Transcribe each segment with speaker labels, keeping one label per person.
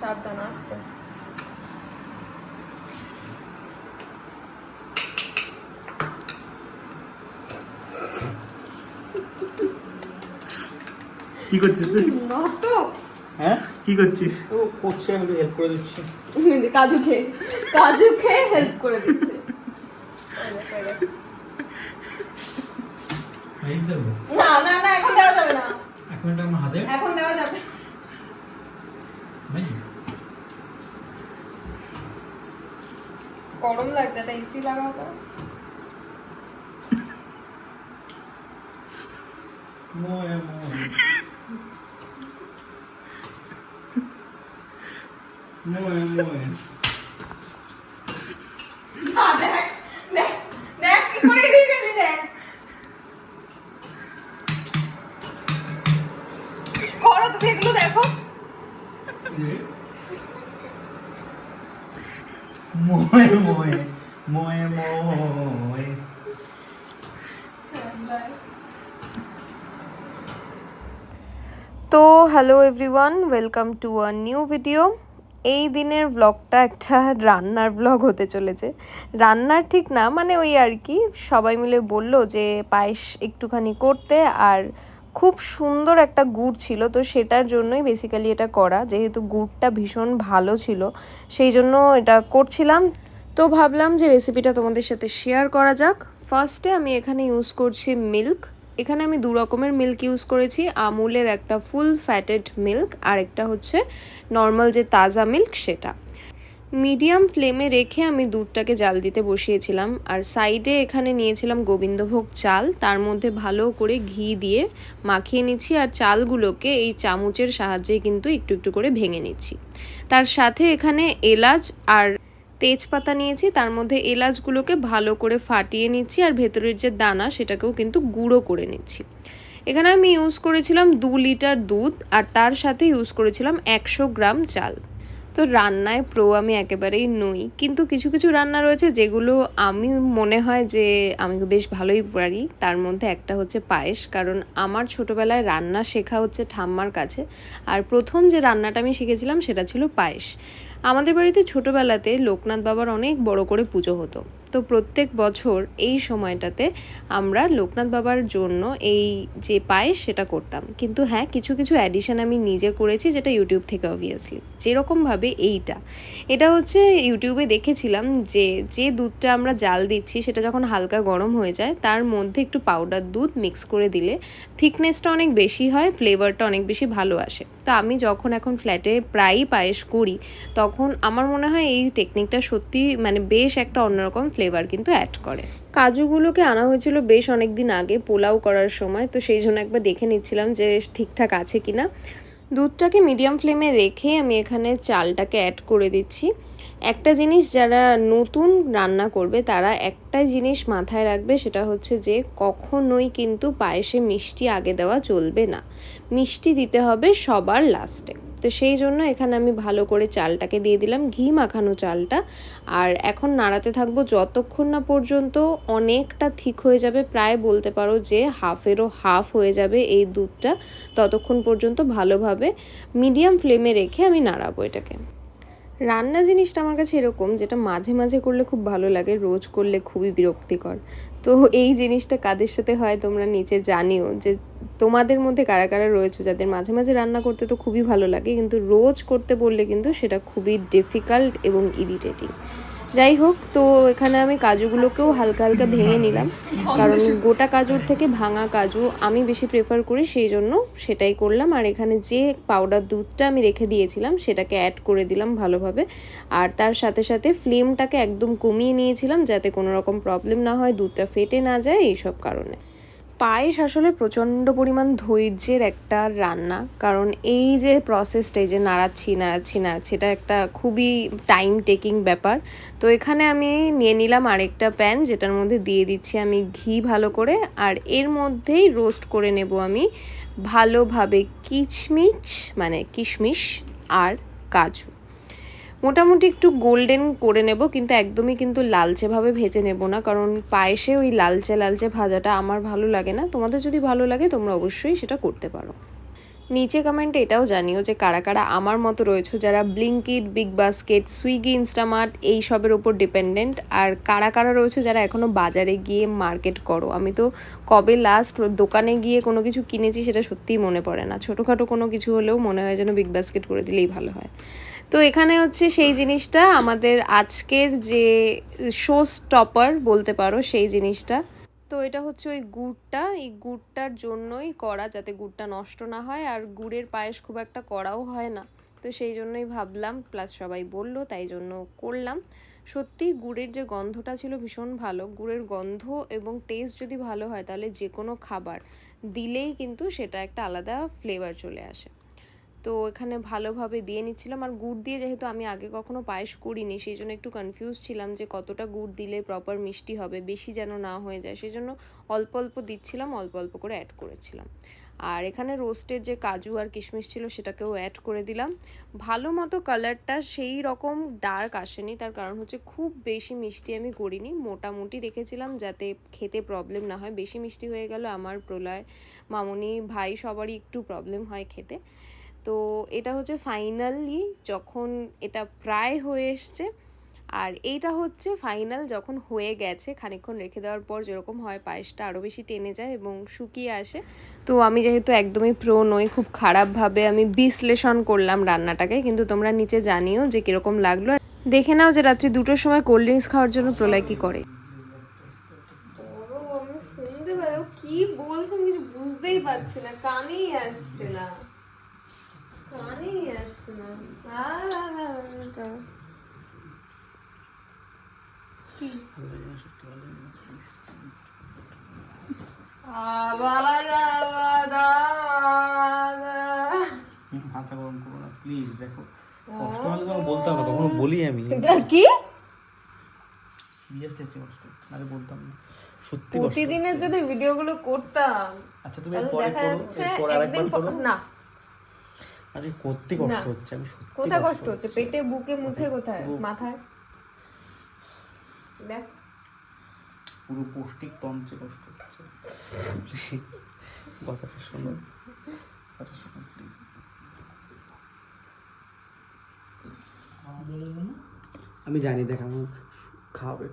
Speaker 1: সাবধান আসতে।
Speaker 2: কি করছিস তুই?
Speaker 1: নাটক।
Speaker 2: হ্যাঁ কি করছিস? ও করছে, আমি হেল্প করে দিচ্ছি।
Speaker 1: কাজু খেয়ে হেল্প করে দিচ্ছে। না না না, এখন দেওয়া যাবে না।
Speaker 2: এখন এটা আমার হাতে
Speaker 1: এখন দেওয়া যাবে। গরম লাগছে, একটা এসি লাগাও তো।
Speaker 2: মোয়ে মোয়ে মোয়ে মোয়ে।
Speaker 1: দেখ দেখ দেখ কি করে দিয়ে গেলি, দেখ করো তুমি এগুলো, দেখো।
Speaker 2: মোয়ে মোয়ে মোয়ে মোয়ে।
Speaker 1: তো hello everyone, welcome to a new video. এই দিনের ব্লগটা একটা রান্নার ব্লগ হতে চলেছে। রান্নার ঠিক না, মানে ওই আর কি, সবাই মিলে বলল যে পায়েস একটুখানি করতে, আর খুব সুন্দর একটা গুড় ছিল, তো সেটার জন্যই বেসিক্যালি এটা করা, যেহেতু গুড়টা ভীষণ ভালো ছিল সেই জন্য এটা করছিলাম। তো ভাবলাম যে রেসিপিটা তোমাদের সাথে শেয়ার করা যাক। ফার্স্টে আমি এখানে ইউজ করছি মিল্ক। এখানে আমি দু রকমের মিল্ক ইউজ করেছি, আমুলের একটা ফুল ফ্যাটেড মিল্ক, আর একটা হচ্ছে নর্মাল যে তাজা মিল্ক সেটা। মিডিয়াম ফ্লেমে রেখে আমি দুধটাকে জাল দিতে বসিয়েছিলাম, আর সাইডে এখানে নিয়েছিলাম গোবিন্দভোগ চাল, তার মধ্যে ভালো করে ঘি দিয়ে মাখিয়ে নিচ্ছি, আর চালগুলোকে এই চামচের সাহায্যে কিন্তু একটু একটু করে ভেঙে নিচ্ছি। তার সাথে এখানে এলাচ আর তেজপাতা নিয়েছি, তার মধ্যে এলাচগুলোকে ভালো করে ফাটিয়ে নিচ্ছি, আর ভেতরের যে দানা সেটাকেও কিন্তু গুঁড়ো করে নিচ্ছি। এখানে আমি ইউজ করেছিলাম 2 লিটার দুধ, আর তার সাথে ইউজ করেছিলাম 100 গ্রাম চাল। তো রান্নায় প্রো আমি একেবারেই নই, কিন্তু কিছু কিছু রান্না রয়েছে যেগুলো আমি মনে হয় যে আমি বেশ ভালোই পারি। তার মধ্যে একটা হচ্ছে পায়েস, কারণ আমার ছোটোবেলায় রান্না শেখা হচ্ছে ঠাম্মার কাছে, আর প্রথম যে রান্নাটা আমি শিখেছিলাম সেটা ছিল পায়েস। আমাদের বাড়িতে ছোটোবেলাতে লোকনাথ বাবার অনেক বড় করে পুজো হতো, তো প্রত্যেক বছর এই সময়টাতে আমরা লোকনাথ বাবার জন্য এই যে পায়েস সেটা করতাম। কিন্তু হ্যাঁ, কিছু কিছু অ্যাডিশন আমি নিজে করেছি, যেটা ইউটিউব থেকে অবভিয়াসলি। যেরকমভাবে এটা হচ্ছে ইউটিউবে দেখেছিলাম যে যে দুধটা আমরা জাল দিচ্ছি সেটা যখন হালকা গরম হয়ে যায় তার মধ্যে একটু পাউডার দুধ মিক্স করে দিলে থিকনেসটা অনেক বেশি হয়, ফ্লেভারটা অনেক বেশি ভালো আসে। তো আমি যখন এখন ফ্ল্যাটে প্রায়ই পায়েস করি, তখন আমার মনে হয় এই টেকনিকটা সত্যি মানে বেশ একটা অন্যরকম ফ্লেভার কিন্তু অ্যাড করে। কাজুগুলোকে আনা হয়েছিল বেশ অনেক দিন আগে পোলাও করার সময়, তো সেই জন্য একবার দেখে নিচ্ছিলাম যে ঠিকঠাক আছে কিনা। দুধটাকে মিডিয়াম ফ্লেমে রেখে আমি এখানে চালটাকে অ্যাড করে দিচ্ছি। একটা জিনিস যারা নতুন রান্না করবে তারা একটাই জিনিস মাথায় রাখবে, সেটা হচ্ছে যে কখনোই কিন্তু পায়েসে মিষ্টি আগে দেওয়া চলবে না, মিষ্টি দিতে হবে সবার লাস্টে। তো সেই জন্য এখানে আমি ভালো করে চালটাকে দিয়ে দিলাম, ঘি মাখানো চালটা, আর এখন নাড়াতে থাকবো যতক্ষণ না পর্যন্ত অনেকটা ঠিক হয়ে যাবে, প্রায় বলতে পারো যে হাফেরও হাফ হয়ে যাবে এই দুধটা, ততক্ষণ পর্যন্ত ভালোভাবে মিডিয়াম ফ্লেমে রেখে আমি নাড়াবো এটাকে। রান্না জিনিসটা আমার কাছে এরকম, যেটা মাঝে মাঝে করলে খুব ভালো লাগে, রোজ করলে খুবই বিরক্তিকর। তো এই জিনিসটা কাদের সাথে হয় তোমরা নিচে জানিও, যে তোমাদের মধ্যে কারা কারা রয়েছে যাদের মাঝে মাঝে রান্না করতে তো খুবই ভালো লাগে, কিন্তু রোজ করতে বললে কিন্তু সেটা খুবই ডিফিকাল্ট এবং ইরিটেটিং। যাই হোক, তো এখানে আমি কাজুগুলোকেও হালকা হালকা ভেঙে নিলাম, কারণ গোটা কাজুর থেকে ভাঙা কাজু আমি বেশি প্রেফার করি, সেই জন্য সেটাই করলাম। আর এখানে যে পাউডার দুধটা আমি রেখে দিয়েছিলাম সেটাকে অ্যাড করে দিলাম ভালোভাবে, আর তার সাথে সাথে ফ্লেমটাকে একদম কমিয়ে নিয়েছিলাম যাতে কোনো রকম প্রবলেম না হয়, দুধটা ফেটে না যায় এইসব কারণে। পায়েস আসলে প্রচণ্ড পরিমাণ ধৈর্যের একটা রান্না, কারণ এই যে প্রসেসটা, এই যে নাড়াচ্ছি এটা একটা খুবই টাইম টেকিং ব্যাপার। তো এখানে আমি নিয়ে নিলাম আরেকটা প্যান, যেটার মধ্যে দিয়ে দিচ্ছি আমি ঘি ভালো করে, আর এর মধ্যেই রোস্ট করে নেব আমি ভালোভাবে কিশমিশ আর কাজু। মোটামুটি একটু গোল্ডেন করে নেব, কিন্তু একদমই কিন্তু লালচেভাবে ভেজে নেব না, কারণ পায়েসে ওই লালচে লালচে ভাজাটা আমার ভালো লাগে না। তোমাদের যদি ভালো লাগে তোমরা অবশ্যই সেটা করতে পারো। নিচে কমেন্টে এটাও জানিও যে কারা কারা আমার মতো রয়েছে যারা Blinkit, big basket, Swiggy, Instamart এই সবের উপর ডিপেন্ডেন্ট, আর কারা কারা রয়েছে যারা এখনও বাজারে গিয়ে মার্কেট করো। আমি তো কবে লাস্ট দোকানে গিয়ে কোনো কিছু কিনেছি সেটা সত্যিই মনে পড়ে না। ছোটোখাটো কোনো কিছু হলেও মনে হয় যেন বিগ বাস্কেট করে দিলেই ভালো হয়। তো এখানে হচ্ছে সেই জিনিসটা আমাদের আজকের যে শো স্টপার বলতে পারো সেই জিনিসটা। তো এটা হচ্ছে ওই গুড়টা, এই গুড়টার জন্যই করা, যাতে গুড়টা নষ্ট না হয়, আর গুড়ের পায়েস খুব একটা করাও হয় না, তো সেই জন্যই ভাবলাম, প্লাস সবাই বললো তাই জন্য করলাম। সত্যি গুড়ের যে গন্ধটা ছিল ভীষণ ভালো। গুড়ের গন্ধ এবং টেস্ট যদি ভালো হয় তাহলে যে কোনো খাবার দিলেই কিন্তু সেটা একটা আলাদা ফ্লেভার চলে আসে। তো এখানে ভালোভাবে দিয়ে নিচ্ছিলাম, আর গুড় দিয়ে যেহেতু আমি আগে কখনো পায়েস করিনি সেই জন্য একটু কনফিউজ ছিলাম যে কতটা গুড় দিলে প্রপার মিষ্টি হবে, বেশি যেন না হয়ে যায়, সেই জন্য অল্প অল্প দিচ্ছিলাম, অল্প অল্প করে অ্যাড করেছিলাম। আর এখানে রোস্টের যে কাজু আর কিশমিশ ছিল সেটাকেও অ্যাড করে দিলাম। ভালো মতো কালারটা সেই রকম ডার্ক আসেনি, তার কারণ হচ্ছে খুব বেশি মিষ্টি আমি করিনি, মোটামুটি রেখেছিলাম যাতে খেতে প্রবলেম না হয়। বেশি মিষ্টি হয়ে গেল আমার, প্রলয়, মামুনি, ভাই সবারই একটু প্রবলেম হয় খেতে। তো এটা হচ্ছে ফাইনালি যখন এটা প্রায় হয়ে এসছে, আর এইটা হচ্ছে ফাইনাল যখন হয়ে গেছে, খানিকক্ষণ রেখে দেওয়ার পর যেরকম হয় পায়েসটা আরও বেশি টেনে যায় এবং শুকিয়ে আসে। তো আমি যেহেতু একদমই প্রো নই, খুব খারাপভাবে আমি বিশ্লেষণ করলাম রান্নাটাকে, কিন্তু তোমরা নিচে জানিও যে কীরকম লাগলো। দেখে নাও যে রাত্রি 2টোর সময় কোল্ড ড্রিঙ্কস খাওয়ার জন্য প্রলয় কী করে। আমি শুনতে পাই ও কি বলছে, আমি কিছু বুঝতেই পারছি না, কানেই আসছে না, কানেই আসছে না। কি
Speaker 2: মাথা গরম করো না প্লিজ। দেখো কষ্ট হলে তোমাকে বলতাম না, কখনো বলি আমি
Speaker 1: কি
Speaker 2: সিরিয়াসলি হচ্ছে কষ্ট, আরে বলতাম না সত্যি কষ্ট।
Speaker 1: প্রতিদিনের যদি ভিডিওগুলো করতাম
Speaker 2: আচ্ছা তুমি পরে করো, এরপর আরেকবার করো
Speaker 1: না।
Speaker 2: আরে করতে কষ্ট হচ্ছে, আমি সত্যি
Speaker 1: কোথায় কষ্ট হচ্ছে? পেটে, বুকে, মুখে, কোথায়? মাথায় দেখ,
Speaker 2: পুরো পৌষ্টিক তন্ত্রে কষ্ট হচ্ছে। কথাটা শোনো, কথাটা শোনো প্লিজ। আমি জানি, দেখ আমি খাবে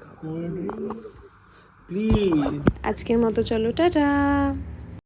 Speaker 2: প্লিজ।
Speaker 1: আজকের মতো চলো, টাটা।